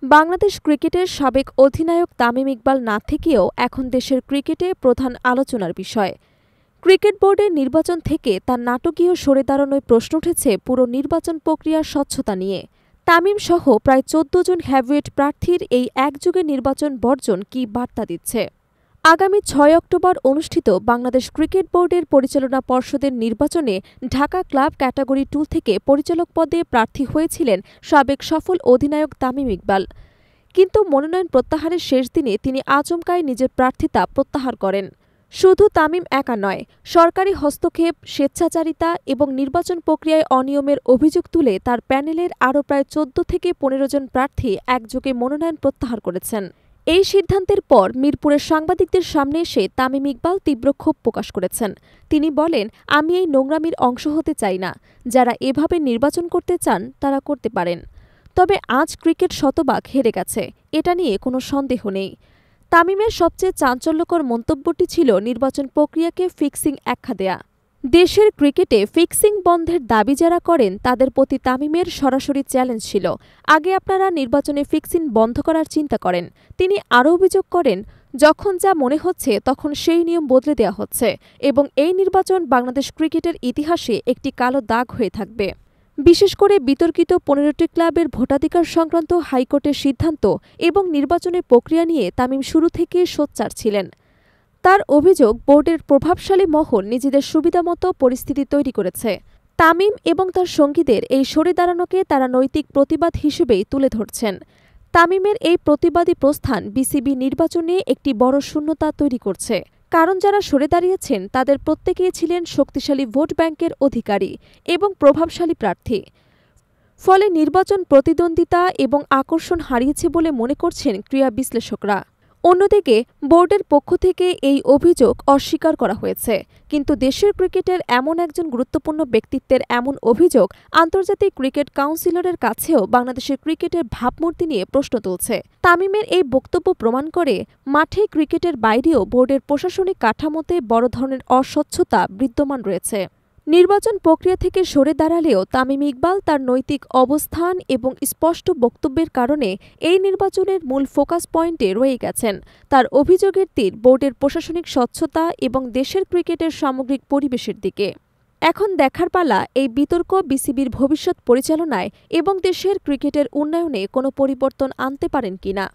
বাংলাদেশ ক্রিকেটের সাবেক অধিনায়ক তামিম ইকবাল না থেকেও এখন দেশের ক্রিকেটে প্রধান আলোচনার বিষয়। ক্রিকেট বোর্ডের নির্বাচন থেকে তার নাটকীয় সরে দাঁড়ানোয় প্রশ্ন উঠেছে পুরো নির্বাচন প্রক্রিয়ার স্বচ্ছতা নিয়ে। তামিম সহ প্রায় ১৪ জন হেভিওয়েট প্রার্থীর এই একযোগে নির্বাচন বর্জন কী বার্তা দিচ্ছে? আগামী ৬ অক্টোবর অনুষ্ঠিত বাংলাদেশ ক্রিকেট বোর্ডের পরিচালনা পর্ষদের নির্বাচনে ঢাকা ক্লাব ক্যাটাগরি 2 থেকে পরিচালক পদে প্রার্থী হয়েছিলেন সাবেক সফল অধিনায়ক তামিম ইকবাল। কিন্তু মনোনয়ন প্রত্যাহারের শেষ দিনে তিনি আচমকাই নিজের প্রার্থিতা প্রত্যাহার করেন। শুধু তামিম একা নয়, সরকারি হস্তক্ষেপ, স্বেচ্ছাচারিতা এবং নির্বাচন প্রক্রিয়ায় অনিয়মের অভিযোগ তুলে তার প্যানেলের আরও প্রায় ১৪ থেকে ১৫ জন প্রার্থী একযোগে মনোনয়ন প্রত্যাহার করেছেন। এই সিদ্ধান্তের পর মিরপুরের সাংবাদিকদের সামনে এসে তামিম ইকবাল তীব্র ক্ষোভ প্রকাশ করেছেন। তিনি বলেন, আমি এই নোংরামির অংশ হতে চাই না। যারা এভাবে নির্বাচন করতে চান তারা করতে পারেন। তবে আজ ক্রিকেট শতভাগ হেরে গেছে, এটা নিয়ে কোনো সন্দেহ নেই। তামিমের সবচেয়ে চাঞ্চল্যকর মন্তব্যটি ছিল নির্বাচন প্রক্রিয়াকে ফিক্সিং আখ্যা দেয়া। দেশের ক্রিকেটে ফিক্সিং বন্ধের দাবি যারা করেন তাদের প্রতি তামিমের সরাসরি চ্যালেঞ্জ ছিল, আগে আপনারা নির্বাচনে ফিক্সিং বন্ধ করার চিন্তা করেন। তিনি আরও অভিযোগ করেন, যখন যা মনে হচ্ছে তখন সেই নিয়ম বদলে দেওয়া হচ্ছে এবং এই নির্বাচন বাংলাদেশ ক্রিকেটের ইতিহাসে একটি কালো দাগ হয়ে থাকবে। বিশেষ করে বিতর্কিত ১৫টি ক্লাবের ভোটাধিকার সংক্রান্ত হাইকোর্টের সিদ্ধান্ত এবং নির্বাচনের প্রক্রিয়া নিয়ে তামিম শুরু থেকে সোচ্চার ছিলেন। তার অভিযোগ, বোর্ডের প্রভাবশালী মহল নিজেদের সুবিধামতো পরিস্থিতি তৈরি করেছে। তামিম এবং তার সঙ্গীদের এই সরে দাঁড়ানোকে তারা নৈতিক প্রতিবাদ হিসেবেই তুলে ধরছেন। তামিমের এই প্রতিবাদী প্রস্থান বিসিবি নির্বাচনে একটি বড় শূন্যতা তৈরি করছে, কারণ যারা সরে দাঁড়িয়েছেন তাদের প্রত্যেকেই ছিলেন শক্তিশালী ভোট ব্যাংকের অধিকারী এবং প্রভাবশালী প্রার্থী। ফলে নির্বাচন প্রতিদ্বন্দ্বিতা এবং আকর্ষণ হারিয়েছে বলে মনে করছেন ক্রীড়া বিশ্লেষকরা। অন্যদিকে বোর্ডের পক্ষ থেকে এই অভিযোগ অস্বীকার করা হয়েছে, কিন্তু দেশের ক্রিকেটের এমন একজন গুরুত্বপূর্ণ ব্যক্তিত্বের এমন অভিযোগ আন্তর্জাতিক ক্রিকেট কাউন্সিলরের কাছেও বাংলাদেশের ক্রিকেটের ভাবমূর্তি নিয়ে প্রশ্ন তুলছে। তামিমের এই বক্তব্য প্রমাণ করে মাঠে ক্রিকেটের বাইরেও বোর্ডের প্রশাসনিক কাঠামোতে বড় ধরনের অস্বচ্ছতা বিদ্যমান রয়েছে। নির্বাচন প্রক্রিয়া থেকে সরে দাঁড়ালেও তামিম ইকবাল তার নৈতিক অবস্থান এবং স্পষ্ট বক্তব্যের কারণে এই নির্বাচনের মূল ফোকাস পয়েন্টে রয়ে গেছেন। তার অভিযোগের তীর বোর্ডের প্রশাসনিক স্বচ্ছতা এবং দেশের ক্রিকেটের সামগ্রিক পরিবেশের দিকে। এখন দেখার পালা, এই বিতর্ক বিসিবির ভবিষ্যৎ পরিচালনায় এবং দেশের ক্রিকেটের উন্নয়নে কোনো পরিবর্তন আনতে পারেন কিনা।